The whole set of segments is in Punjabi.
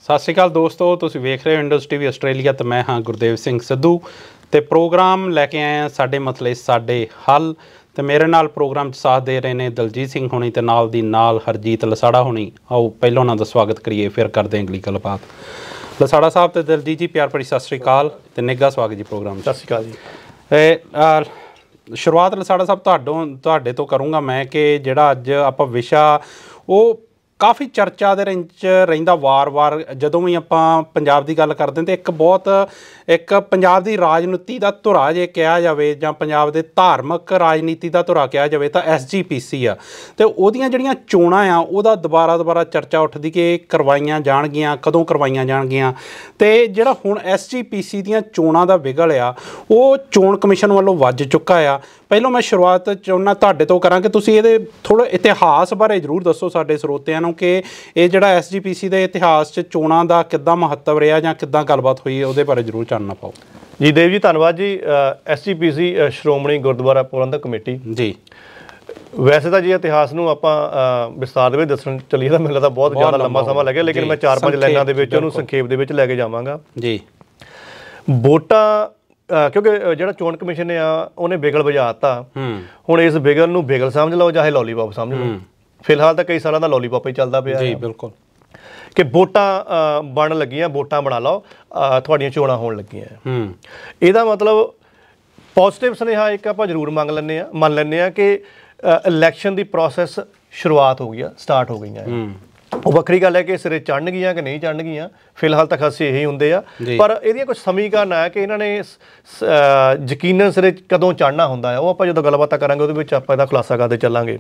ਸਤਿ ਸ਼੍ਰੀ ਅਕਾਲ ਦੋਸਤੋ, ਤੁਸੀਂ ਵੇਖ ਰਹੇ ਹੋ ਇੰਡਸ ਟੀਵੀ ਆਸਟ੍ਰੇਲੀਆ ਤੇ ਮੈਂ ਹਾਂ ਗੁਰਦੇਵ ਸਿੰਘ ਸਿੱਧੂ ਤੇ ਪ੍ਰੋਗਰਾਮ ਲੈ ਕੇ ਆਏ ਹਾਂ ਸਾਡੇ ਮਸਲੇ ਸਾਡੇ ਹੱਲ। ਤੇ ਮੇਰੇ ਨਾਲ ਪ੍ਰੋਗਰਾਮ 'ਚ ਸਾਥ ਦੇ ਰਹੇ ਨੇ ਦਲਜੀਤ ਸਿੰਘ ਹੋਣੀ ਤੇ ਨਾਲ ਦੀ ਨਾਲ ਹਰਜੀਤ ਲਸਾੜਾ ਹੋਣੀ। ਆਓ ਪਹਿਲਾਂ ਉਹਨਾਂ ਦਾ ਸਵਾਗਤ ਕਰੀਏ, ਫਿਰ ਕਰਦੇ ਹਾਂ ਅਗਲੀ ਗੱਲਬਾਤ। ਲਸਾੜਾ ਸਾਹਿਬ ਤੇ ਦਲਜੀਤ ਜੀ, ਪਿਆਰ ਭਰੀ ਸਤਿ ਸ਼੍ਰੀ ਅਕਾਲ ਤੇ ਨਿੱਘਾ ਸਵਾਗਤ ਜੀ ਪ੍ਰੋਗਰਾਮ 'ਚ। ਸਤਿ ਸ਼੍ਰੀ ਅਕਾਲ ਜੀ। ਸ਼ੁਰੂਆਤ ਲਸਾੜਾ ਸਾਹਿਬ ਤੁਹਾਡੇ ਤੋਂ ਕਰੂੰਗਾ ਮੈਂ ਕਿ ਜਿਹੜਾ ਅੱਜ ਆਪਾਂ ਵਿਸ਼ਾ ਉਹ ਕਾਫੀ ਚਰਚਾ ਦੇ ਵਿੱਚ ਰਹਿੰਦਾ ਵਾਰ-ਵਾਰ ਜਦੋਂ ਵੀ ਆਪਾਂ ਪੰਜਾਬ ਦੀ ਗੱਲ ਕਰਦੇ ਹਾਂ ਤਾਂ ਇੱਕ ਪੰਜਾਬ ਦੀ ਰਾਜਨੀਤੀ ਦਾ ਧੁਰਾ ਜੇ ਕਿਹਾ ਜਾਵੇ ਜਾਂ ਪੰਜਾਬ ਦੇ ਧਾਰਮਿਕ ਰਾਜਨੀਤੀ ਦਾ ਧੁਰਾ ਕਿਹਾ ਜਾਵੇ ਤਾਂ SGPC ਆ। ਅਤੇ ਉਹਦੀਆਂ ਜਿਹੜੀਆਂ ਚੋਣਾਂ ਆ ਉਹਦਾ ਦੁਬਾਰਾ ਚਰਚਾ ਉੱਠਦੀ ਕਿ ਕਰਵਾਈਆਂ ਜਾਣਗੀਆਂ, ਕਦੋਂ ਕਰਵਾਈਆਂ ਜਾਣਗੀਆਂ। ਅਤੇ ਜਿਹੜਾ ਹੁਣ SGPC ਦੀਆਂ ਚੋਣਾਂ ਦਾ ਵਿਗਲ ਆ ਉਹ ਚੋਣ ਕਮਿਸ਼ਨ ਵੱਲੋਂ ਵੱਜ ਚੁੱਕਾ ਆ। ਪਹਿਲਾਂ ਮੈਂ ਸ਼ੁਰੂਆਤ ਚਾਹੁੰਦਾ ਤੁਹਾਡੇ ਤੋਂ ਕਰਾਂ ਕਿ ਤੁਸੀਂ ਇਹਦੇ ਥੋੜ੍ਹਾ ਇਤਿਹਾਸ ਬਾਰੇ ਜ਼ਰੂਰ ਦੱਸੋ ਸਾਡੇ ਸਰੋਤਿਆਂ ਨੂੰ ਕਿ ਇਹ ਜਿਹੜਾ SGPC ਦੇ ਇਤਿਹਾਸ 'ਚ ਚੋਣਾਂ ਦਾ ਕਿੱਦਾਂ ਮਹੱਤਵ ਰਿਹਾ ਜਾਂ ਕਿੱਦਾਂ ਗੱਲਬਾਤ ਹੋਈ, ਉਹਦੇ ਬਾਰੇ ਜ਼ਰੂਰ ਚਾਨਣਾ ਪਾਓ। ਜੀ ਦੇਵ ਜੀ, ਧੰਨਵਾਦ ਜੀ। SGPC ਸ਼੍ਰੋਮਣੀ ਗੁਰਦੁਆਰਾ ਪ੍ਰਬੰਧਕ ਕਮੇਟੀ ਜੀ। ਵੈਸੇ ਤਾਂ ਜੀ ਇਤਿਹਾਸ ਨੂੰ ਆਪਾਂ ਵਿਸਤਾਰ ਦੇ ਵਿੱਚ ਦੱਸਣ ਚੱਲੀਏ ਤਾਂ ਮੈਨੂੰ ਲੱਗਦਾ ਬਹੁਤ ਜ਼ਿਆਦਾ ਲੰਬਾ ਸਮਾਂ ਲੱਗਿਆ, ਲੇਕਿਨ ਮੈਂ 4-5 ਲਾਈਨਾਂ ਦੇ ਵਿੱਚ ਉਹਨੂੰ ਸੰਖੇਪ ਦੇ ਵਿੱਚ ਲੈ ਕੇ ਜਾਵਾਂਗਾ ਜੀ। ਵੋਟਾਂ ਕਿਉਂਕਿ ਜਿਹੜਾ ਚੋਣ ਕਮਿਸ਼ਨ ਆ ਉਹਨੇ ਬਿਗਲ ਵਜਾ ਦਿੱਤਾ। ਹੁਣ ਇਸ ਬਿਗਲ ਨੂੰ ਬਿਗਲ ਸਮਝ ਲਓ ਚਾਹੇ ਲੋਲੀਪੌਪ ਸਮਝ ਲਓ। ਫਿਲਹਾਲ ਤਾਂ ਕਈ ਸਾਲਾਂ ਦਾ ਲੋਲੀਪੌਪ ਹੀ ਚੱਲਦਾ ਪਿਆ ਜੀ। ਬਿਲਕੁਲ ਕਿ ਵੋਟਾਂ ਬਣਨ ਲੱਗੀਆਂ, ਵੋਟਾਂ ਬਣਾ ਲਓ, ਤੁਹਾਡੀਆਂ ਚੋਣਾਂ ਹੋਣ ਲੱਗੀਆਂ। ਇਹਦਾ ਮਤਲਬ ਪੋਜ਼ੀਟਿਵ ਸੁਨੇਹਾ ਇੱਕ ਆਪਾਂ ਜ਼ਰੂਰ ਮੰਨ ਲੈਂਦੇ ਹਾਂ ਕਿ ਇਲੈਕਸ਼ਨ ਦੀ ਪ੍ਰੋਸੈਸ ਸ਼ੁਰੂਆਤ ਹੋ ਗਈ ਆ, ਸਟਾਰਟ ਹੋ ਗਈਆਂ। ਉਹ ਵੱਖਰੀ ਗੱਲ ਹੈ ਕਿ ਸਿਰੇ ਚੜ੍ਹਨਗੀਆਂ ਕਿ ਨਹੀਂ ਚੜ੍ਹਨਗੀਆਂ, ਫਿਲਹਾਲ ਤਾਂ ਖਾਸੇ ਇਹੀ ਹੁੰਦੇ ਆ। ਪਰ ਇਹਦੀਆਂ ਕੁਝ ਸਮੀਕਰਨ ਹੈ ਕਿ ਇਹਨਾਂ ਨੇ ਯਕੀਨਨ ਸਿਰੇ ਕਦੋਂ ਚੜ੍ਹਨਾ ਹੁੰਦਾ ਹੈ, ਉਹ ਆਪਾਂ ਜਦੋਂ ਗੱਲਬਾਤਾਂ ਕਰਾਂਗੇ ਉਹਦੇ ਵਿੱਚ ਆਪਾਂ ਇਹਦਾ ਖੁਲਾਸਾ ਕਰਦੇ ਚੱਲਾਂਗੇ।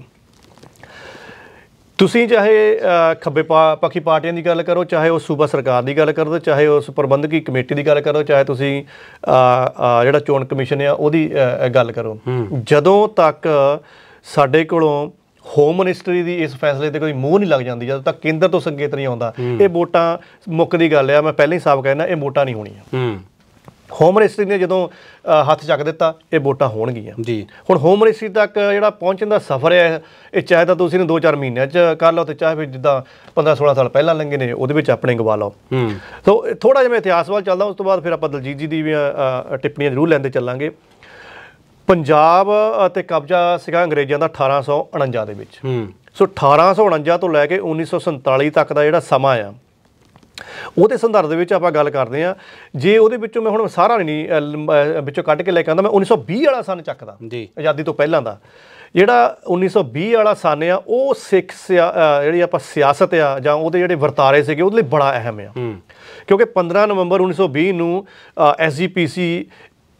ਤੁਸੀਂ ਚਾਹੇ ਖੱਬੇ ਪੱਖੀ ਪਾਰਟੀਆਂ ਦੀ ਗੱਲ ਕਰੋ, ਚਾਹੇ ਉਹ ਸੂਬਾ ਸਰਕਾਰ ਦੀ ਗੱਲ ਕਰੋ, ਚਾਹੇ ਉਸ ਪ੍ਰਬੰਧਕੀ ਕਮੇਟੀ ਦੀ ਗੱਲ ਕਰੋ, ਚਾਹੇ ਤੁਸੀਂ ਜਿਹੜਾ ਚੋਣ ਕਮਿਸ਼ਨ ਆ ਉਹਦੀ ਗੱਲ ਕਰੋ, ਜਦੋਂ ਤੱਕ ਸਾਡੇ ਕੋਲੋਂ ਹੋਮ ਮਿਨਿਸਟਰੀ ਦੀ ਇਸ ਫੈਸਲੇ 'ਤੇ ਕੋਈ ਮੂੰਹ ਨਹੀਂ ਲੱਗ ਜਾਂਦੀ, ਜਦੋਂ ਤੱਕ ਕੇਂਦਰ ਤੋਂ ਸੰਕੇਤ ਨਹੀਂ ਆਉਂਦਾ, ਇਹ ਵੋਟਾਂ ਮੁੱਕ ਦੀ ਗੱਲ ਆ। ਮੈਂ ਪਹਿਲਾਂ ਹੀ ਸਾਫ਼ ਕਹਿਣਾ, ਇਹ ਵੋਟਾਂ ਨਹੀਂ ਹੋਣੀਆਂ। ਹੋਮ ਮਿਨਿਸਟਰੀ ਨੇ ਜਦੋਂ ਹੱਥ ਚੱਕ ਦਿੱਤਾ, ਇਹ ਵੋਟਾਂ ਹੋਣਗੀਆਂ ਜੀ। ਹੁਣ ਹੋਮ ਮਿਨਿਸਟਰੀ ਤੱਕ ਜਿਹੜਾ ਪਹੁੰਚਣ ਦਾ ਸਫ਼ਰ ਹੈ, ਇਹ ਚਾਹੇ ਤਾਂ ਤੁਸੀਂ ਇਹਨੂੰ 2-4 ਮਹੀਨਿਆਂ 'ਚ ਕਰ ਲਓ, ਅਤੇ ਚਾਹੇ ਫਿਰ ਜਿੱਦਾਂ 15-16 ਸਾਲ ਪਹਿਲਾਂ ਲੰਘੇ ਨੇ ਉਹਦੇ ਵਿੱਚ ਆਪਣੇ ਗਵਾ ਲਓ। ਸੋ ਥੋੜ੍ਹਾ ਜਿਹਾ ਮੈਂ ਇਤਿਹਾਸ ਵੱਲ ਚੱਲਦਾ, ਉਸ ਤੋਂ ਬਾਅਦ ਫਿਰ ਆਪਾਂ ਦਲਜੀਤ ਜੀ ਦੀ ਵੀ ਟਿੱਪਣੀਆਂ ਜ਼ਰੂਰ ਲੈਂਦੇ ਚੱਲਾਂਗੇ। ਪੰਜਾਬ 'ਤੇ ਕਬਜ਼ਾ ਸੀਗਾ ਅੰਗਰੇਜ਼ਾਂ ਦਾ 1849 ਦੇ ਵਿੱਚ। ਸੋ 1849 ਤੋਂ ਲੈ ਕੇ 1947 ਤੱਕ ਦਾ ਜਿਹੜਾ ਸਮਾਂ ਆ, ਉਹਦੇ ਸੰਦਰਭ ਦੇ ਵਿੱਚ ਆਪਾਂ ਗੱਲ ਕਰਦੇ ਹਾਂ। ਜੇ ਉਹਦੇ ਵਿੱਚੋਂ ਮੈਂ ਹੁਣ ਸਾਰਾ ਨਹੀਂ ਵਿੱਚੋਂ ਕੱਢ ਕੇ ਲੈ ਕੇ ਆਉਂਦਾ, ਮੈਂ 1920 ਵਾਲਾ ਸੰਨ ਚੱਕਦਾ ਜੀ, ਆਜ਼ਾਦੀ ਤੋਂ ਪਹਿਲਾਂ ਦਾ। ਜਿਹੜਾ 1920 ਵਾਲਾ ਸੰਨ ਆ ਉਹ ਸਿੱਖ ਜਿਹੜੀ ਆਪਾਂ ਸਿਆਸਤ ਆ ਜਾਂ ਉਹਦੇ ਜਿਹੜੇ ਵਰਤਾਰੇ ਸੀਗੇ ਉਹਦੇ ਲਈ ਬੜਾ ਅਹਿਮ ਆ, ਕਿਉਂਕਿ 15 ਨਵੰਬਰ 1920 ਨੂੰ SGPC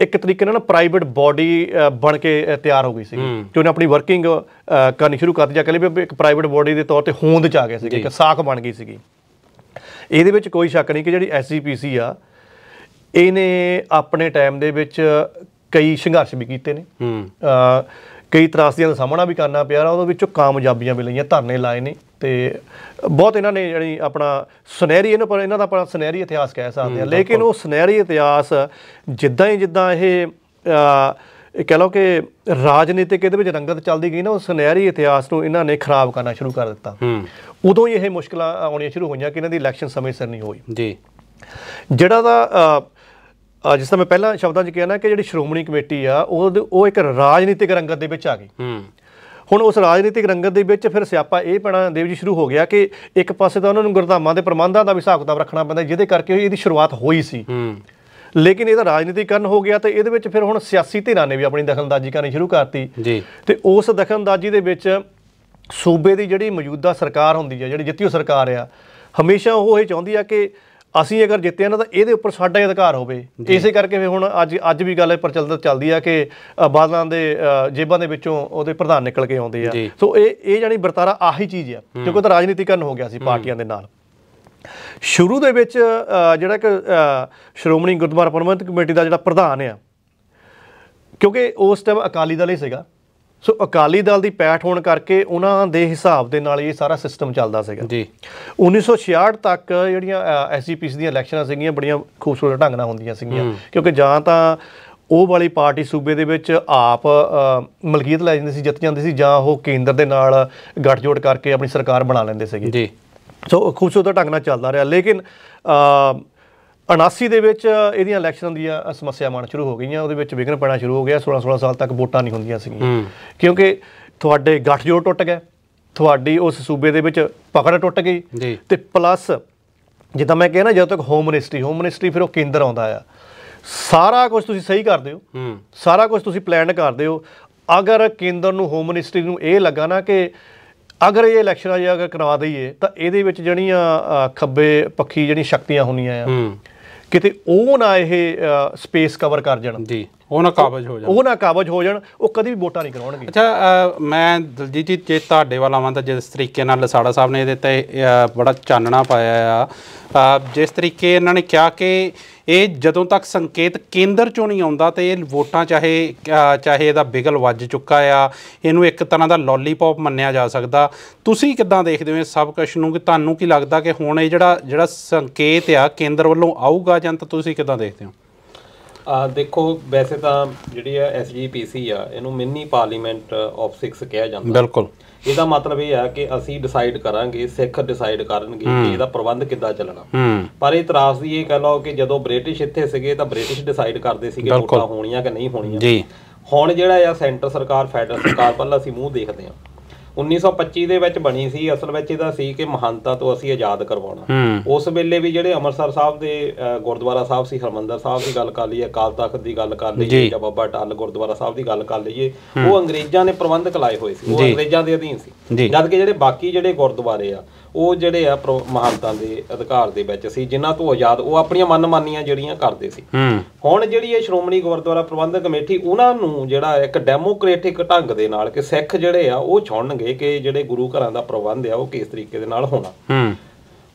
ਇੱਕ ਤਰੀਕੇ ਨਾਲ ਪ੍ਰਾਈਵੇਟ ਬੋਡੀ ਬਣ ਕੇ ਤਿਆਰ ਹੋ ਗਈ ਸੀ ਕਿ ਉਹਨੇ ਆਪਣੀ ਵਰਕਿੰਗ ਕਰਨੀ ਸ਼ੁਰੂ ਕਰ ਦਿੱਤੀ, ਜਾਂ ਕਹਿ ਲਈਏ ਇੱਕ ਪ੍ਰਾਈਵੇਟ ਬੋਡੀ ਦੇ ਤੌਰ 'ਤੇ ਹੋਂਦ 'ਚ ਆ ਗਏ ਸੀਗੇ, ਇੱਕ ਸਾਖ ਬਣ ਗਈ ਸੀਗੀ। ਇਹਦੇ ਵਿੱਚ ਕੋਈ ਸ਼ੱਕ ਨਹੀਂ ਕਿ ਜਿਹੜੀ SGPC ਆ ਇਹਨੇ ਆਪਣੇ ਟਾਈਮ ਦੇ ਵਿੱਚ ਕਈ ਸੰਘਰਸ਼ ਵੀ ਕੀਤੇ ਨੇ, ਕਈ ਤਰਾਸਦੀਆਂ ਦਾ ਸਾਹਮਣਾ ਵੀ ਕਰਨਾ ਪਿਆ, ਉਹਦੇ ਵਿੱਚੋਂ ਕਾਮਯਾਬੀਆਂ ਵੀ ਲਈਆਂ, ਧਰਨੇ ਲਾਏ ਨੇ, ਅਤੇ ਬਹੁਤ ਇਹਨਾਂ ਨੇ ਜਿਹੜੀ ਆਪਣਾ ਸੁਨਹਿਰੀ ਇਹਨਾਂ ਦਾ ਆਪਣਾ ਸੁਨਹਿਰੀ ਇਤਿਹਾਸ ਕਹਿ ਸਕਦੇ ਹਾਂ। ਲੇਕਿਨ ਉਹ ਸੁਨਹਿਰੀ ਇਤਿਹਾਸ ਜਿੱਦਾਂ ਇਹ ਕਹਿ ਲਓ ਕਿ ਰਾਜਨੀਤਿਕ ਇਹਦੇ ਵਿੱਚ ਰੰਗਤ ਚੱਲਦੀ ਗਈ ਨਾ, ਉਹ ਸੁਨਹਿਰੀ ਇਤਿਹਾਸ ਨੂੰ ਇਹਨਾਂ ਨੇ ਖਰਾਬ ਕਰਨਾ ਸ਼ੁਰੂ ਕਰ ਦਿੱਤਾ। ਉਦੋਂ ਹੀ ਇਹ ਮੁਸ਼ਕਿਲਾਂ ਆਉਣੀਆਂ ਸ਼ੁਰੂ ਹੋਈਆਂ ਕਿ ਇਹਨਾਂ ਦੀ ਇਲੈਕਸ਼ਨ ਸਮੇਂ ਸਿਰ ਨਹੀਂ ਹੋਈ ਜੀ। ਜਿਹੜਾ ਤਾਂ ਜਿਸ ਤਰ੍ਹਾਂ ਮੈਂ ਪਹਿਲਾਂ ਸ਼ਬਦਾਂ 'ਚ ਕਿਹਾ ਨਾ ਕਿ ਜਿਹੜੀ ਸ਼੍ਰੋਮਣੀ ਕਮੇਟੀ ਆ ਉਹ ਇੱਕ ਰਾਜਨੀਤਿਕ ਰੰਗਤ ਦੇ ਵਿੱਚ ਆ ਗਈ। ਹੁਣ ਉਸ ਰਾਜਨੀਤਿਕ ਰੰਗਤ ਦੇ ਵਿੱਚ ਫਿਰ ਸਿਆਪਾ ਇਹ ਪੈਣਾ ਦੇਵ ਜੀ ਸ਼ੁਰੂ ਹੋ ਗਿਆ ਕਿ ਇੱਕ ਪਾਸੇ ਤਾਂ ਉਹਨਾਂ ਨੂੰ ਗੁਰਧਾਮਾਂ ਦੇ ਪ੍ਰਬੰਧਾਂ ਦਾ ਵੀ ਹਿਸਾਬ ਕਿਤਾਬ ਰੱਖਣਾ ਪੈਂਦਾ, ਜਿਹਦੇ ਕਰਕੇ ਇਹਦੀ ਸ਼ੁਰੂਆਤ ਹੋਈ ਸੀ। ਲੇਕਿਨ ਇਹਦਾ ਰਾਜਨੀਤੀਕਰਨ ਹੋ ਗਿਆ, ਅਤੇ ਇਹਦੇ ਵਿੱਚ ਫਿਰ ਹੁਣ ਸਿਆਸੀ ਧਿਰਾਂ ਨੇ ਵੀ ਆਪਣੀ ਦਖਲਅੰਦਾਜ਼ੀ ਕਰਨੀ ਸ਼ੁਰੂ ਕਰਤੀ ਜੀ। ਅਤੇ ਉਸ ਦਖਲਅੰਦਾਜ਼ੀ ਦੇ ਵਿੱਚ ਸੂਬੇ ਦੀ ਜਿਹੜੀ ਮੌਜੂਦਾ ਸਰਕਾਰ ਹੁੰਦੀ ਹੈ, ਜਿਹੜੀ ਜਿੱਤੀ ਸਰਕਾਰ ਆ, ਹਮੇਸ਼ਾ ਉਹ ਇਹ ਚਾਹੁੰਦੀ ਆ ਕਿ ਅਸੀਂ ਅਗਰ ਜਿੱਤੇ ਨਾ ਤਾਂ ਇਹਦੇ ਉੱਪਰ ਸਾਡਾ ਅਧਿਕਾਰ ਹੋਵੇ। ਇਸੇ ਕਰਕੇ ਫਿਰ ਹੁਣ ਅੱਜ ਵੀ ਗੱਲ ਪ੍ਰਚਲਿਤ ਚੱਲਦੀ ਆ ਕਿ ਬਾਦਲਾਂ ਦੇ ਜੇਬਾਂ ਦੇ ਵਿੱਚੋਂ ਉਹਦੇ ਪ੍ਰਧਾਨ ਨਿਕਲ ਕੇ ਆਉਂਦੇ ਆ। ਸੋ ਇਹ ਜਾਣੀ ਵਰਤਾਰਾ ਆਹੀ ਚੀਜ਼ ਆ, ਕਿਉਂਕਿ ਉਹਦਾ ਰਾਜਨੀਤੀਕਰਨ ਹੋ ਗਿਆ ਸੀ ਪਾਰਟੀਆਂ ਦੇ ਨਾਲ। ਸ਼ੁਰੂ ਦੇ ਵਿੱਚ ਜਿਹੜਾ ਕਿ ਸ਼੍ਰੋਮਣੀ ਗੁਰਦੁਆਰਾ ਪ੍ਰਬੰਧਕ ਕਮੇਟੀ ਦਾ ਜਿਹੜਾ ਪ੍ਰਧਾਨ ਆ, ਕਿਉਂਕਿ ਉਸ ਟਾਈਮ ਅਕਾਲੀ ਦਲ ਹੀ ਸੀਗਾ, ਸੋ ਅਕਾਲੀ ਦਲ ਦੀ ਪੈਠ ਹੋਣ ਕਰਕੇ ਉਹਨਾਂ ਦੇ ਹਿਸਾਬ ਦੇ ਨਾਲ ਇਹ ਸਾਰਾ ਸਿਸਟਮ ਚੱਲਦਾ ਸੀਗਾ ਜੀ। 1966 ਤੱਕ ਜਿਹੜੀਆਂ SGPC ਦੀਆਂ ਇਲੈਕਸ਼ਨਾਂ ਸੀਗੀਆਂ ਬੜੀਆਂ ਖੂਬਸੂਰਤ ਢੰਗ ਨਾਲ ਹੁੰਦੀਆਂ ਸੀਗੀਆਂ, ਕਿਉਂਕਿ ਜਾਂ ਤਾਂ ਉਹ ਵਾਲੀ ਪਾਰਟੀ ਸੂਬੇ ਦੇ ਵਿੱਚ ਆਪ ਮਲਕੀਅਤ ਲੈ ਜਾਂਦੀ ਸੀ, ਜਿੱਤ ਜਾਂਦੀ ਸੀ, ਜਾਂ ਉਹ ਕੇਂਦਰ ਦੇ ਨਾਲ ਗੱਠਜੋੜ ਕਰਕੇ ਆਪਣੀ ਸਰਕਾਰ ਬਣਾ ਲੈਂਦੇ ਸੀਗੇ ਜੀ। ਸੋ ਖੂਬਸੂਰਤ ਢੰਗ ਨਾਲ ਚੱਲਦਾ ਰਿਹਾ। ਲੇਕਿਨ 79 ਦੇ ਵਿੱਚ ਇਹਦੀਆਂ ਇਲੈਕਸ਼ਨ ਦੀਆਂ ਸਮੱਸਿਆਵਾਂ ਆਉਣ ਸ਼ੁਰੂ ਹੋ ਗਈਆਂ, ਉਹਦੇ ਵਿੱਚ ਵਿਘਨ ਪੈਣਾ ਸ਼ੁਰੂ ਹੋ ਗਿਆ। 16 ਸਾਲ ਤੱਕ ਵੋਟਾਂ ਨਹੀਂ ਹੁੰਦੀਆਂ ਸੀਗੀਆਂ ਕਿਉਂਕਿ ਤੁਹਾਡੇ ਗੱਠਜੋੜ ਟੁੱਟ ਗਏ, ਤੁਹਾਡੀ ਉਸ ਸੂਬੇ ਦੇ ਵਿੱਚ ਪਕੜ ਟੁੱਟ ਗਈ ਤੇ ਪਲੱਸ ਜਿੱਦਾਂ ਮੈਂ ਕਿਹਾ ਨਾ, ਜਦੋਂ ਤੱਕ ਹੋਮ ਮਿਨਿਸਟਰੀ ਫਿਰ ਉਹ ਕੇਂਦਰ ਆਉਂਦਾ ਆ। ਸਾਰਾ ਕੁਝ ਤੁਸੀਂ ਸਹੀ ਕਰਦੇ ਹੋ, ਸਾਰਾ ਕੁਝ ਤੁਸੀਂ ਪਲਾਨ ਕਰਦੇ ਹੋ। ਅਗਰ ਕੇਂਦਰ ਨੂੰ ਹੋਮ ਮਿਨਿਸਟਰੀ ਨੂੰ ਇਹ ਲੱਗਾ ਨਾ ਕਿ ਅਗਰ ਇਹ ਇਲੈਕਸ਼ਨਾਂ ਜੇ ਅਗਰ ਕਰਵਾ ਦਈਏ ਤਾਂ ਇਹਦੇ ਵਿੱਚ ਜਿਹੜੀਆਂ ਖੱਬੇ ਪੱਖੀ ਜਿਹੜੀਆਂ ਸ਼ਕਤੀਆਂ ਹੁੰਦੀਆਂ ਆ ਕਿਤੇ ਉਹ ਨਾ ਇਹ ਸਪੇਸ ਕਵਰ ਕਰ ਜਾਣ, ਉਹ ਨਾ ਕਾਬਜ ਹੋ ਜਾਣ, ਉਹ ਕਦੀ ਵੀ ਵੋਟਾਂ ਨਹੀਂ ਕਰਾਉਣਗੇ। ਅੱਛਾ, ਮੈਂ ਦਲਜੀਤ ਜੀ ਜੇ ਤੁਹਾਡੇ ਵੱਲ ਆਵਾਂ ਤਾਂ ਜਿਸ ਤਰੀਕੇ ਨਾਲ ਲਸਾੜਾ ਸਾਹਿਬ ਨੇ ਇਹਦੇ 'ਤੇ ਬੜਾ ਚਾਨਣਾ ਪਾਇਆ ਆ, ਜਿਸ ਤਰੀਕੇ ਇਹਨਾਂ ਨੇ ਕਿਹਾ ਕਿ ਇਹ ਜਦੋਂ ਤੱਕ ਸੰਕੇਤ ਕੇਂਦਰ 'ਚੋਂ ਨਹੀਂ ਆਉਂਦਾ ਤਾਂ ਇਹ ਵੋਟਾਂ ਚਾਹੇ ਇਹਦਾ ਬਿਗਲ ਵੱਜ ਚੁੱਕਾ ਆ, ਇਹਨੂੰ ਇੱਕ ਤਰ੍ਹਾਂ ਦਾ ਲੋਲੀਪੌਪ ਮੰਨਿਆ ਜਾ ਸਕਦਾ। ਤੁਸੀਂ ਕਿੱਦਾਂ ਦੇਖਦੇ ਹੋ ਇਸ ਸਭ ਕੁਛ ਨੂੰ, ਕਿ ਤੁਹਾਨੂੰ ਕੀ ਲੱਗਦਾ ਕਿ ਹੁਣ ਇਹ ਜਿਹੜਾ ਸੰਕੇਤ ਆ ਕੇਂਦਰ ਵੱਲੋਂ ਆਊਗਾ ਜਾਂ ਤਾਂ ਤੁਸੀਂ ਕਿੱਦਾਂ ਦੇਖਦੇ ਹੋ? ਦੇਖੋ, ਵੈਸੇ ਤਾਂ ਜਿਹੜੀ ਆ SGPC ਆ, ਇਹਨੂੰ ਮਿੰਨੀ ਪਾਰਲੀਮੈਂਟ ਆਫ 6 ਕਿਹਾ ਜਾਂਦਾ। ਬਿਲਕੁਲ, ਇਹਦਾ ਮਤਲਬ ਇਹ ਆ ਕਿ ਅਸੀਂ ਡਿਸਾਈਡ ਕਰਾਂਗੇ, ਸਿੱਖ ਡਿਸਾਈਡ ਕਰਨਗੇ ਕਿ ਇਹਦਾ ਪ੍ਰਬੰਧ ਕਿੱਦਾਂ ਚੱਲਣਾ। ਪਰ ਇਹ ਤਰਾਸ ਦੀ ਇਹ ਕਹਿ ਲਓ ਕਿ ਜਦੋਂ ਬ੍ਰਿਟਿਸ਼ ਇੱਥੇ ਸੀਗੇ ਤਾਂ ਬ੍ਰਿਟਿਸ਼ ਡਿਸਾਈਡ ਕਰਦੇ ਸੀਗੇ ਵੋਟਾਂ ਹੋਣੀਆਂ ਕਿ ਨਹੀਂ ਹੋਣੀਆਂ। ਹੁਣ ਜਿਹੜਾ ਆ ਸੈਂਟਰ ਸਰਕਾਰ, ਫੈਡਰਲ ਸਰਕਾਰ ਵੱਲ ਅਸੀਂ ਮੂੰਹ ਦੇਖਦੇ ਹਾਂ। 1925 ਦੇ ਵਿੱਚ ਬਣੀ ਸੀ, ਅਸਲ ਵਿੱਚ ਇਹਦਾ ਸੀ ਕਿ ਮਹੰਤਾ ਤੋਂ ਅਸੀਂ ਆਜ਼ਾਦ ਕਰਵਾਉਣਾ। ਉਸ ਵੇਲੇ ਵੀ ਜਿਹੜੇ ਅੰਮ੍ਰਿਤਸਰ ਸਾਹਿਬ ਦੇ ਗੁਰਦੁਆਰਾ ਸਾਹਿਬ ਸੀ, ਹਰਿਮੰਦਰ ਸਾਹਿਬ ਦੀ ਗੱਲ ਕਰ ਲਈਏ, ਅਕਾਲ ਤਖਤ ਦੀ ਗੱਲ ਕਰ ਲਈਏ ਜਾਂ ਬਾਬਾ ਅਟੱਲ ਗੁਰਦੁਆਰਾ ਸਾਹਿਬ ਦੀ ਗੱਲ ਕਰ ਲਈਏ, ਉਹ ਅੰਗਰੇਜ਼ਾਂ ਨੇ ਪ੍ਰਬੰਧਕ ਲਾਏ ਹੋਏ ਸੀ, ਉਹ ਅੰਗਰੇਜ਼ਾਂ ਦੇ ਅਧੀਨ ਸੀ। ਜਦ ਕਿ ਜਿਹੜੇ ਬਾਕੀ ਜਿਹੜੇ ਗੁਰਦੁਆਰੇ ਆ ਉਹ ਜਿਹੜੇ ਆ ਮਹੰਤਾਂ ਦੇ ਅਧਿਕਾਰ ਦੇ ਵਿੱਚ ਸੀ, ਜਿਨ੍ਹਾਂ ਤੋਂ ਆਜ਼ਾਦ ਉਹ ਆਪਣੀਆਂ ਮਨਮਾਨੀਆਂ ਜਿਹੜੀਆਂ ਕਰਦੇ ਸੀ। ਹੁਣ ਜਿਹੜੀ ਇਹ ਸ਼੍ਰੋਮਣੀ ਗੁਰਦੁਆਰਾ ਪ੍ਰਬੰਧਕ ਕਮੇਟੀ, ਉਹਨਾਂ ਨੂੰ ਜਿਹੜਾ ਇੱਕ ਡੈਮੋਕ੍ਰੈਟਿਕ ਢੰਗ ਦੇ ਨਾਲ ਕਿ ਸਿੱਖ ਜਿਹੜੇ ਆ ਉਹ ਚੁਣਨਗੇ ਕਿ ਜਿਹੜੇ ਗੁਰੂ ਘਰਾਂ ਦਾ ਪ੍ਰਬੰਧ ਆ ਉਹ ਕਿਸ ਤਰੀਕੇ ਦੇ ਨਾਲ ਹੋਣਾ।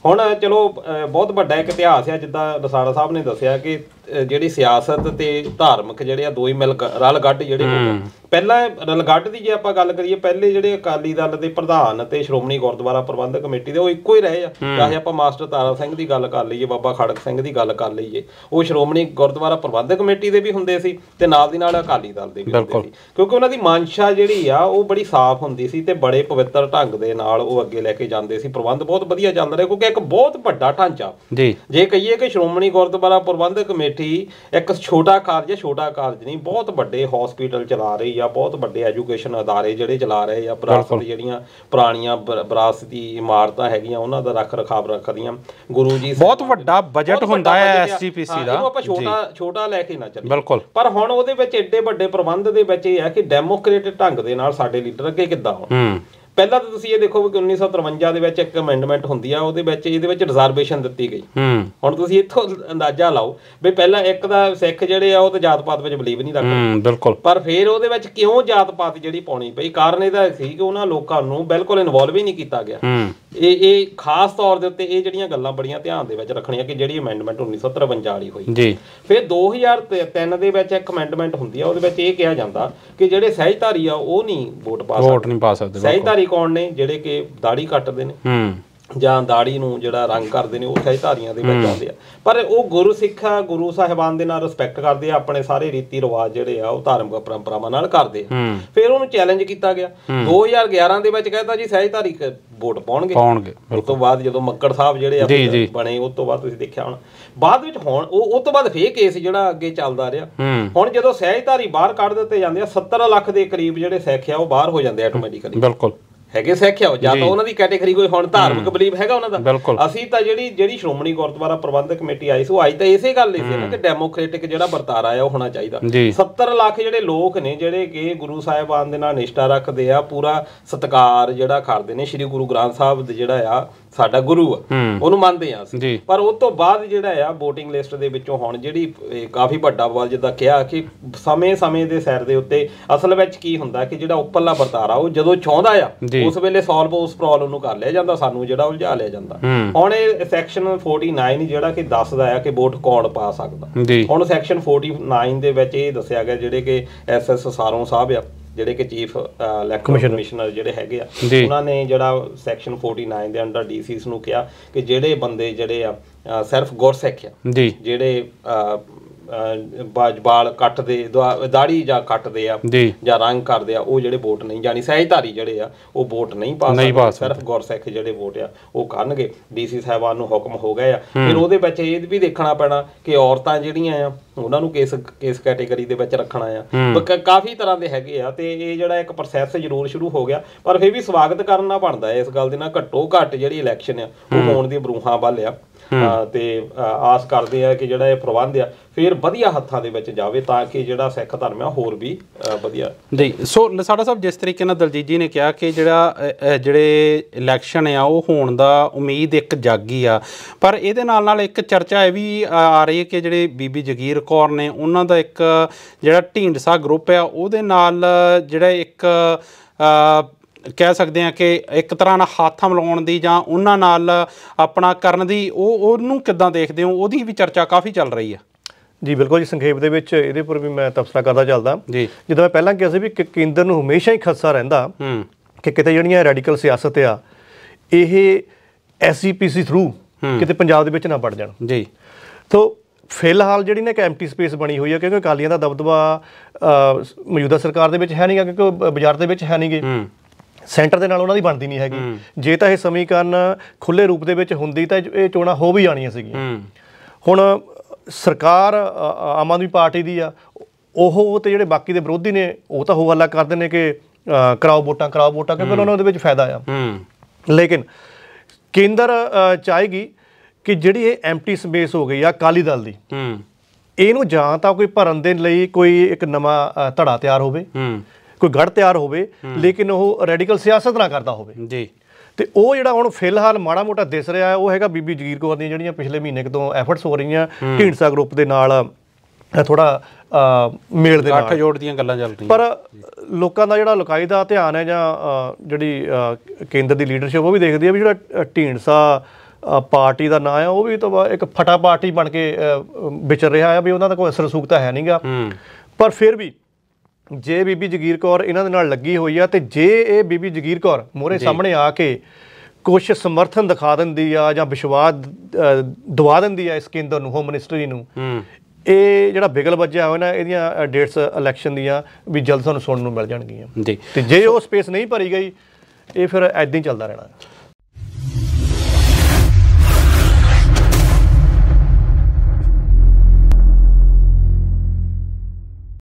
ਹੁਣ ਚਲੋ ਬਹੁਤ ਵੱਡਾ ਇੱਕ ਇਤਿਹਾਸ ਆ, ਜਿੱਦਾਂ ਲਸਾੜਾ ਸਾਹਿਬ ਨੇ ਦੱਸਿਆ ਕਿ ਜਿਹੜੀ ਸਿਆਸਤ ਤੇ ਧਾਰਮਿਕ ਜਿਹੜੇ ਆ ਦੋ ਹੀ ਰਲ ਗੱਡ ਜਿਹੜੇ ਹੋ ਗਏ। ਪਹਿਲਾਂ ਰਲਗੱਡ ਦੀ ਜੇ ਆਪਾਂ ਗੱਲ ਕਰੀਏ, ਪਹਿਲੇ ਜਿਹੜੇ ਅਕਾਲੀ ਦਲ ਦੇ ਪ੍ਰਧਾਨ ਤੇ ਸ਼੍ਰੋਮਣੀ ਗੁਰਦੁਆਰਾ ਪ੍ਰਬੰਧਕ ਕਮੇਟੀ ਦੇ ਉਹ ਇੱਕੋ ਹੀ ਰਹੇ ਆ। ਚਾਹੇ ਆਪਾਂ ਮਾਸਟਰ ਤਾਰਾ ਸਿੰਘ ਦੀ ਗੱਲ ਕਰ ਲਈਏ, ਬਾਬਾ ਖੜਕ ਸਿੰਘ ਦੀ ਗੱਲ ਕਰ ਲਈਏ, ਉਹ ਸ਼੍ਰੋਮਣੀ ਗੁਰਦੁਆਰਾ ਪ੍ਰਬੰਧਕ ਕਮੇਟੀ ਦੇ ਵੀ ਹੁੰਦੇ ਸੀ ਤੇ ਨਾਲ ਦੀ ਨਾਲ ਅਕਾਲੀ ਦਲ ਦੇ ਵੀ ਹੁੰਦੇ ਸੀ, ਕਿਉਂਕਿ ਉਹਨਾਂ ਦੀ ਮਨਸ਼ਾ ਜਿਹੜੀ ਆ ਉਹ ਬੜੀ ਸਾਫ਼ ਹੁੰਦੀ ਸੀ ਤੇ ਬੜੇ ਪਵਿੱਤਰ ਢੰਗ ਦੇ ਨਾਲ ਉਹ ਅੱਗੇ ਲੈ ਕੇ ਜਾਂਦੇ ਸੀ। ਪ੍ਰਬੰਧ ਬਹੁਤ ਵਧੀਆ ਚੱਲ ਰਿਹਾ ਕਿਉਂਕਿ ਇੱਕ ਬਹੁਤ ਵੱਡਾ ਢਾਂਚਾ, ਜੇ ਕਹੀਏ ਕਿ ਸ਼੍ਰੋਮਣੀ ਗੁਰਦੁਆਰਾ ਪ੍ਰਬੰਧਕ ਕਮੇਟੀ ਇੱਕ ਛੋਟਾ ਕਾਰਜ ਨਹੀਂ, ਬਹੁਤ ਵੱਡੇ ਹਸਪੀਟਲ ਚਲਾ ਰਹੀ ਆ, ਬਹੁਤ ਵੱਡੇ ਐਜੂਕੇਸ਼ਨ ਅਦਾਰੇ ਜਿਹੜੇ ਚਲਾ ਰਹੇ ਆ, ਵਿਰਾਸਤ ਜਿਹੜੀਆਂ ਪੁਰਾਣੀਆਂ ਵਿਰਾਸਤੀ ਇਮਾਰਤਾਂ ਹੈਗੀਆਂ ਉਹਨਾਂ ਦਾ ਰੱਖ ਰਖਾਵ ਰੱਖਦੀਆਂ। ਗੁਰੂ ਜੀ ਬਹੁਤ ਵੱਡਾ ਬਜਟ ਹੁੰਦਾ ਹੈ SGPC ਦਾ, ਆਪਾਂ ਛੋਟਾ ਲੈ ਕੇ ਨਾ ਚੱਲੀਏ। ਪਰ ਹੁਣ ਉਹਦੇ ਵਿੱਚ ਏਡੇ ਵੱਡੇ ਪ੍ਰਬੰਧ ਦੇ ਵਿੱਚ ਇਹ ਹੈ ਕਿ ਡੈਮੋਕ੍ਰੇਟਿਕ ਢੰਗ ਦੇ ਨਾਲ ਸਾਡੇ ਲੀਡਰ ਅੱਗੇ ਕਿੱਦਾਂ ਹੋਣ। ਪਹਿਲਾਂ ਤਾਂ ਤੁਸੀਂ ਇਹ ਦੇਖੋ ਕਿ 1953 ਦੇ ਵਿੱਚ ਇੱਕ ਅਮੈਂਡਮੈਂਟ ਹੁੰਦੀ ਆ, ਉਹਦੇ ਵਿੱਚ ਇਹਦੇ ਵਿੱਚ ਰਿਜ਼ਰਵੇਸ਼ਨ ਦਿੱਤੀ ਗਈ। ਹੁਣ ਤੁਸੀਂ ਇੱਥੋਂ ਅੰਦਾਜ਼ਾ ਲਾਓ ਵੀ ਪਹਿਲਾਂ ਇੱਕ ਦਾ ਸਿੱਖ ਜਿਹੜੇ ਆ ਉਹ ਤਾਂ ਜਾਤ ਪਾਤ ਵਿੱਚ ਬਲੀਵ ਨਹੀਂ ਰੱਖਦੇ, ਪਰ ਫਿਰ ਉਹਦੇ ਵਿੱਚ ਕਿਉਂ ਜਾਤ ਪਾਤ ਜਿਹੜੀ ਪਾਉਣੀ ਪਈ? ਕਾਰਨ ਇਹਦਾ ਸੀ ਕਿ ਉਹਨਾਂ ਲੋਕਾਂ ਨੂੰ ਬਿਲਕੁਲ ਇਨਵੋਲਵ ਹੀ ਨਹੀਂ ਕੀਤਾ ਗਿਆ। ਇਹ ਖਾਸ ਤੌਰ ਦੇ ਉੱਤੇ ਇਹ ਜਿਹੜੀਆਂ ਗੱਲਾਂ ਬੜੀਆਂ ਧਿਆਨ ਦੇ ਵਿੱਚ ਰੱਖਣੀਆਂ ਕਿ ਜਿਹੜੀ ਅਮੈਂਡਮੈਂਟ 1953 ਵਾਲੀ ਹੋਈ। ਫਿਰ 2003 ਦੇ ਵਿੱਚ ਇੱਕ ਅਮੈਂਡਮੈਂਟ ਹੁੰਦੀ ਆ, ਉਹਦੇ ਵਿੱਚ ਇਹ ਕਿਹਾ ਜਾਂਦਾ ਕਿ ਜਿਹੜੇ ਸਹਿਜਧਾਰੀ ਆ ਉਹ ਨਹੀਂ ਵੋਟ ਪਾ ਸਕਦੇ। ਸਹਿਜਧਾਰੀ ਕੌਣ ਨੇ? ਜਿਹੜੇ ਕਿ ਦਾੜੀ ਕੱਟਦੇ ਨੇ ਜਾਂ ਦਾੜੀ ਨੂੰ ਜਿਹੜਾ ਰੰਗ ਕਰਦੇ ਨੇ, ਉਹ ਸਹਿਜਧਾਰੀਆਂ ਦੇ ਵਿੱਚ ਆਉਂਦੇ ਆ। ਪਰ ਉਹ ਗੁਰੂ ਸਿੱਖਾ ਗੁਰੂ ਸਾਹਿਬਾਨ ਦੇ ਨਾਲ ਰਿਸਪੈਕਟ ਕਰਦੇ ਆ, ਆਪਣੇ ਸਾਰੇ ਰੀਤੀ ਰਿਵਾਜ ਜਿਹੜੇ ਆ ਉਹ ਧਾਰਮਿਕ ਪਰੰਪਰਾਵਾਂ ਨਾਲ ਕਰਦੇ ਆ। ਫਿਰ ਉਹਨੂੰ ਚੈਲੰਜ ਕੀਤਾ ਗਿਆ। 2011 ਦੇ ਵਿੱਚ ਕਹਿੰਦਾ ਜੀ ਸਹਿਜਧਾਰੀ ਵੋਟ ਪਾਉਣਗੇ। ਉਸ ਤੋਂ ਬਾਅਦ ਜਦੋਂ ਮੱਕੜ ਸਾਹਿਬ ਜਿਹੜੇ ਬਣੇ, ਉਸ ਤੋਂ ਬਾਅਦ ਤੁਸੀਂ ਦੇਖਿਆ ਹੁਣ ਬਾਅਦ ਵਿੱਚ ਹੁਣ ਉਹ ਤੋਂ ਬਾਅਦ ਫੇਰ ਕੇਸ ਜਿਹੜਾ ਅੱਗੇ ਚੱਲਦਾ ਰਿਹਾ। ਹੁਣ ਜਦੋਂ ਸਹਿਜਧਾਰੀ ਬਾਹਰ ਕੱਢ ਦਿੱਤੇ ਜਾਂਦੇ ਆ, 70 ਲੱਖ ਦੇ ਕਰੀਬ ਜਿਹੜੇ ਸਿੱਖ ਆ ਉਹ ਬਾਹਰ ਹੋ ਜਾਂਦੇ ਆਟੋਮੈਟਿਕਲੀ। ਹੈਗੇ ਸਿੱਖ ਆ, ਜਾਂ ਤਾਂ ਉਹਨਾਂ ਦੀ ਕੈਟੇਗਰੀ ਕੋਈ ਹੁਣ ਧਾਰਮਿਕ ਬਲੀਵ ਹੈਗਾ ਉਹਨਾਂ ਦਾ। ਅਸੀਂ ਤਾਂ ਜਿਹੜੀ ਸ਼੍ਰੋਮਣੀ ਗੁਰਦੁਆਰਾ ਪ੍ਰਬੰਧਕ ਕਮੇਟੀ ਆਈ ਸੀ, ਉਹ ਆਈ ਤਾਂ ਇਸੇ ਗੱਲ ਲਈ ਸੀ ਨਾ ਕਿ ਡੈਮੋਕ੍ਰੈਟਿਕ ਜਿਹੜਾ ਵਰਤਾਰਾ ਆ ਉਹ ਹੋਣਾ ਚਾਹੀਦਾ। 70 ਲੱਖ ਜਿਹੜੇ ਲੋਕ ਨੇ ਜਿਹੜੇ ਕਿ ਗੁਰੂ ਸਾਹਿਬਾਨ ਦੇ ਨਾਲ ਨਿਸ਼ਠਾ ਰੱਖਦੇ ਆ, ਪੂਰਾ ਸਤਿਕਾਰ ਜਿਹੜਾ ਕਰਦੇ ਨੇ, ਸ਼੍ਰੀ ਗੁਰੂ ਗ੍ਰੰਥ ਸਾਹਿਬ ਜਿਹੜਾ ਆ ਸਾਡਾ ਗੁਰੂ ਆ, ਉਹਨੂੰ ਮੰਨਦੇ ਆ ਅਸੀਂ। ਪਰ ਉਸ ਤੋਂ ਬਾਅਦ ਜਿਹੜਾ ਆ ਵੋਟਿੰਗ ਲਿਸਟ ਦੇ ਵਿੱਚੋਂ ਹੁਣ ਜਿਹੜੀ ਕਾਫੀ ਵੱਡਾ ਬਵਾਲ ਜਿੱਦਾਂ ਕਿਹਾ ਕਿ ਸਮੇਂ ਦੇ ਸਿਰ ਦੇ ਉੱਤੇ ਅਸਲ ਵਿੱਚ ਕੀ ਹੁੰਦਾ ਕਿ ਜਿਹੜਾ ਉੱਪਰਲਾ ਵਰਤਾਰਾ ਉਹ ਜਦੋਂ ਚਾਹੁੰਦਾ ਆ ਉਸ ਵੇਲੇ ਸੋਲਵ ਉਸ ਪ੍ਰੋਬਲਮ ਨੂੰ ਕਰ ਲਿਆ ਜਾਂਦਾ, ਸਾਨੂੰ ਜਿਹੜਾ ਉਲਝਾ ਲਿਆ ਜਾਂਦਾ। ਹੁਣ ਇਹ ਸੈਕਸ਼ਨ 49 ਜਿਹੜਾ ਕਿ ਦੱਸਦਾ ਆ ਕਿ ਵੋਟ ਕੌਣ ਪਾ ਸਕਦਾ। ਹੁਣ ਸੈਕਸ਼ਨ 49 ਦੇ ਵਿੱਚ ਇਹ ਦੱਸਿਆ ਗਿਆ ਜਿਹੜੇ ਕਿ SS ਸਾਰੋਂ ਸਾਹਿਬ ਆ, ਜਿਹੜੇ ਕਿ ਚੀਫ ਇਲੈਕਟੋਰਲ ਕਮਿਸ਼ਨਰ ਜਿਹੜੇ ਹੈਗੇ ਆ, ਉਹਨਾਂ ਨੇ ਜਿਹੜਾ ਸੈਕਸ਼ਨ 49 ਦੇ ਅੰਡਰ DCs ਨੂੰ ਕਿਹਾ ਕਿ ਜਿਹੜੇ ਬੰਦੇ ਜਿਹੜੇ ਆ ਸਿਰਫ ਗੁਰਸਿੱਖ ਆ, ਜਿਹੜੇ ਬਾਲ ਕੱਟਦੇ, ਦਾੜੀ ਜਾਂ ਕੱਟਦੇ ਆ ਜਾਂ ਰੰਗ ਕਰਦੇ ਆ, ਉਹ ਜਿਹੜੇ ਵੋਟ ਨਹੀਂ ਜਾਣੀ ਸਹਿਜਧਾਰੀ ਜਿਹੜੇ ਆ ਉਹ ਵੋਟ ਨਹੀਂ ਪਾ ਸਕਦੇ। ਸਿਰਫ ਗੁਰਸਿੱਖ ਜਿਹੜੇ ਵੋਟ ਆ ਉਹ ਕਰਨਗੇ। DC ਸਾਹਿਬਾਨ ਨੂੰ ਹੁਕਮ ਹੋ ਗਏ ਆ। ਫਿਰ ਉਹਦੇ ਵਿੱਚ ਇਹ ਵੀ ਦੇਖਣਾ ਪੈਣਾ ਕਿ ਔਰਤਾਂ ਜਿਹੜੀਆਂ ਆ ਉਹਨਾਂ ਨੂੰ ਕਿਸ ਕੈਟੇਗਰੀ ਦੇ ਵਿੱਚ ਰੱਖਣਾ ਆ। ਕਾਫੀ ਤਰ੍ਹਾਂ ਦੇ ਹੈਗੇ ਆ ਤੇ ਇਹ ਜਿਹੜਾ ਇੱਕ ਪ੍ਰੋਸੈਸ ਜ਼ਰੂਰ ਸ਼ੁਰੂ ਹੋ ਗਿਆ, ਪਰ ਫਿਰ ਵੀ ਸਵਾਗਤ ਕਰਨਾ ਬਣਦਾ ਇਸ ਗੱਲ ਦੇ ਨਾਲ। ਘੱਟੋ ਘੱਟ ਜਿਹੜੀ ਇਲੈਕਸ਼ਨ ਆ ਉਹ ਹੋਣ ਦੀ ਬਰੂਹਾਂ ਵੱਲ ਆ ਤੇ ਆਸ ਕਰਦੇ ਆ ਕਿ ਜਿਹੜਾ ਇਹ ਪ੍ਰਬੰਧ ਆ ਫਿਰ ਵਧੀਆ ਹੱਥਾਂ ਦੇ ਵਿੱਚ ਜਾਵੇ ਤਾਂ ਕਿ ਜਿਹੜਾ ਸਿੱਖ ਧਰਮ ਆ ਹੋਰ ਵੀ ਵਧੀਆ ਜੀ। ਸੋ ਲਸਾੜਾ ਸਾਹਿਬ, ਜਿਸ ਤਰੀਕੇ ਨਾਲ ਦਲਜੀਤ ਜੀ ਨੇ ਕਿਹਾ ਕਿ ਜਿਹੜੇ ਇਲੈਕਸ਼ਨ ਆ ਉਹ ਹੋਣ ਦਾ ਉਮੀਦ ਇੱਕ ਜਾਗੀ ਆ, ਪਰ ਇਹਦੇ ਨਾਲ ਇੱਕ ਚਰਚਾ ਇਹ ਵੀ ਆ ਰਹੀ ਹੈ ਕਿ ਜਿਹੜੇ ਬੀਬੀ ਜਗੀਰ ਕੌਰ ਨੇ ਉਹਨਾਂ ਦਾ ਇੱਕ ਜਿਹੜਾ ਢੀਂਡਸਾ ਗਰੁੱਪ ਆ ਉਹਦੇ ਨਾਲ ਜਿਹੜਾ ਇੱਕ ਕਹਿ ਸਕਦੇ ਹਾਂ ਕਿ ਇੱਕ ਤਰ੍ਹਾਂ ਨਾਲ ਹੱਥ ਮਿਲਾਉਣ ਦੀ ਜਾਂ ਉਹਨਾਂ ਨਾਲ ਆਪਣਾ ਕਰਨ ਦੀ ਉਹਨੂੰ ਕਿੱਦਾਂ ਦੇਖਦੇ ਹੋ? ਉਹਦੀ ਵੀ ਚਰਚਾ ਕਾਫੀ ਚੱਲ ਰਹੀ ਆ। ਜੀ ਬਿਲਕੁਲ ਜੀ, ਸੰਖੇਪ ਦੇ ਵਿੱਚ ਇਹਦੇ ਉੱਪਰ ਵੀ ਮੈਂ ਤਬਸਰਾ ਕਰਦਾ ਚੱਲਦਾ ਜੀ। ਜਿੱਦਾਂ ਮੈਂ ਪਹਿਲਾਂ ਕਿਹਾ ਸੀ ਵੀ ਕੇਂਦਰ ਨੂੰ ਹਮੇਸ਼ਾ ਹੀ ਖਦਸ਼ਾ ਰਹਿੰਦਾ ਕਿ ਕਿਤੇ ਜਿਹੜੀਆਂ ਰੈਡੀਕਲ ਸਿਆਸਤ ਆ ਇਹ SGPC ਥਰੂ ਕਿਤੇ ਪੰਜਾਬ ਦੇ ਵਿੱਚ ਨਾ ਵੜ ਜਾਣ ਜੀ। ਤੋ ਫਿਲਹਾਲ ਜਿਹੜੀ ਨਾ ਇੱਕ ਐਮਟੀ ਸਪੇਸ ਬਣੀ ਹੋਈ ਹੈ, ਕਿਉਂਕਿ ਅਕਾਲੀਆਂ ਦਾ ਦਬਦਬਾ ਮੌਜੂਦਾ ਸਰਕਾਰ ਦੇ ਵਿੱਚ ਹੈ ਨਹੀਂਗਾ, ਕਿਉਂਕਿ ਬਾਜ਼ਾਰ ਦੇ ਵਿੱਚ ਹੈ ਨਹੀਂਗੇ, ਸੈਂਟਰ ਦੇ ਨਾਲ ਉਹਨਾਂ ਦੀ ਬਣਦੀ ਨਹੀਂ ਹੈਗੀ। ਜੇ ਤਾਂ ਇਹ ਸਮੀਕਰਨ ਖੁੱਲ੍ਹੇ ਰੂਪ ਦੇ ਵਿੱਚ ਹੁੰਦੀ ਤਾਂ ਇਹ ਚੋਣਾਂ ਹੋ ਵੀ ਜਾਣੀਆਂ ਸੀਗੀਆਂ। ਹੁਣ ਸਰਕਾਰ ਆਮ ਆਦਮੀ ਪਾਰਟੀ ਦੀ ਆ, ਉਹ ਤੇ ਜਿਹੜੇ ਬਾਕੀ ਦੇ ਵਿਰੋਧੀ ਨੇ ਉਹ ਤਾਂ ਹੋ ਹੱਲਾ ਕਰਦੇ ਨੇ ਕਿ ਕਰਾਓ ਵੋਟਾਂ ਕਿਉਂਕਿ ਉਹਨਾਂ ਦੇ ਵਿੱਚ ਫਾਇਦਾ ਆ। ਲੇਕਿਨ ਕੇਂਦਰ ਚਾਹੇਗੀ ਕਿ ਜਿਹੜੀ ਇਹ ਐਮਟੀ ਸਪੇਸ ਹੋ ਗਈ ਆ ਅਕਾਲੀ ਦਲ ਦੀ, ਇਹਨੂੰ ਜਾਂ ਤਾਂ ਕੋਈ ਭਰਨ ਦੇ ਲਈ ਕੋਈ ਇੱਕ ਨਵਾਂ ਧੜਾ ਤਿਆਰ ਹੋਵੇ, ਕੋਈ ਗੜ੍ਹ ਤਿਆਰ ਹੋਵੇ, ਲੇਕਿਨ ਉਹ ਰੈਡੀਕਲ ਸਿਆਸਤ ਨਾ ਕਰਦਾ ਹੋਵੇ ਜੀ। ਤੇ ਉਹ ਜਿਹੜਾ ਹੁਣ ਫਿਲਹਾਲ ਮਾੜਾ ਮੋਟਾ ਦਿਸ ਰਿਹਾ ਹੈ ਉਹ ਹੈਗਾ ਬੀਬੀ ਜਗੀਰ ਕੌਰ ਦੀਆਂ ਜਿਹੜੀਆਂ ਪਿਛਲੇ ਮਹੀਨੇ ਤੋਂ ਐਫਰਟਸ ਹੋ ਰਹੀਆਂ ਢੀਂਡਸਾ ਗਰੁੱਪ ਦੇ ਨਾਲ ਥੋੜਾ ਮੇਲ ਦੇ ਨਾਲ ਗੱਠ ਜੋੜ ਦੀਆਂ ਗੱਲਾਂ ਚੱਲ ਰਹੀਆਂ। ਪਰ ਲੋਕਾਂ ਦਾ ਜਿਹੜਾ ਲੁਕਾਈ ਦਾ ਧਿਆਨ ਹੈ ਜਾਂ ਜਿਹੜੀ ਕੇਂਦਰ ਦੀ ਲੀਡਰਸ਼ਿਪ ਉਹ ਵੀ ਦੇਖਦੀ ਹੈ ਵੀ ਜਿਹੜਾ ਢੀਂਡਸਾ ਪਾਰਟੀ ਦਾ ਨਾਂ ਆ ਉਹ ਵੀ ਤਾਂ ਇੱਕ ਫਟਾ ਪਾਰਟੀ ਬਣ ਕੇ ਵਿਚਰ ਰਿਹਾ ਹੈ, ਵੀ ਉਹਨਾਂ ਦਾ ਕੋਈ ਅਸਰ ਸੂਖਤਾ ਹੈ ਨਹੀਂਗਾ। ਪਰ ਫਿਰ ਵੀ ਜੇ ਬੀਬੀ ਜਗੀਰ ਕੌਰ ਇਹਨਾਂ ਦੇ ਨਾਲ ਲੱਗੀ ਹੋਈ ਆ ਤੇ ਜੇ ਇਹ ਬੀਬੀ ਜਗੀਰ ਕੌਰ ਮੋਹਰੇ ਸਾਹਮਣੇ ਆ ਕੇ ਕੁਛ ਸਮਰਥਨ ਦਿਖਾ ਦਿੰਦੀ ਆ ਜਾਂ ਵਿਸ਼ਵਾਸ ਦਵਾ ਦਿੰਦੀ ਆ ਇਸ ਕੇਂਦਰ ਨੂੰ, ਹੋਮ ਮਿਨਿਸਟਰੀ ਨੂੰ, ਇਹ ਜਿਹੜਾ ਬਿਗਲ ਵੱਜਿਆ ਹੋਇਆ ਨਾ ਇਹਦੀਆਂ ਡੇਟਸ ਇਲੈਕਸ਼ਨ ਦੀਆਂ ਵੀ ਜਲਦ ਸਾਨੂੰ ਸੁਣਨ ਨੂੰ ਮਿਲ ਜਾਣਗੀਆਂ ਜੀ। ਤੇ ਜੇ ਉਹ ਸਪੇਸ ਨਹੀਂ ਭਰੀ ਗਈ ਇਹ ਫਿਰ ਐਦਾਂ ਹੀ ਚੱਲਦਾ ਰਹਿਣਾ।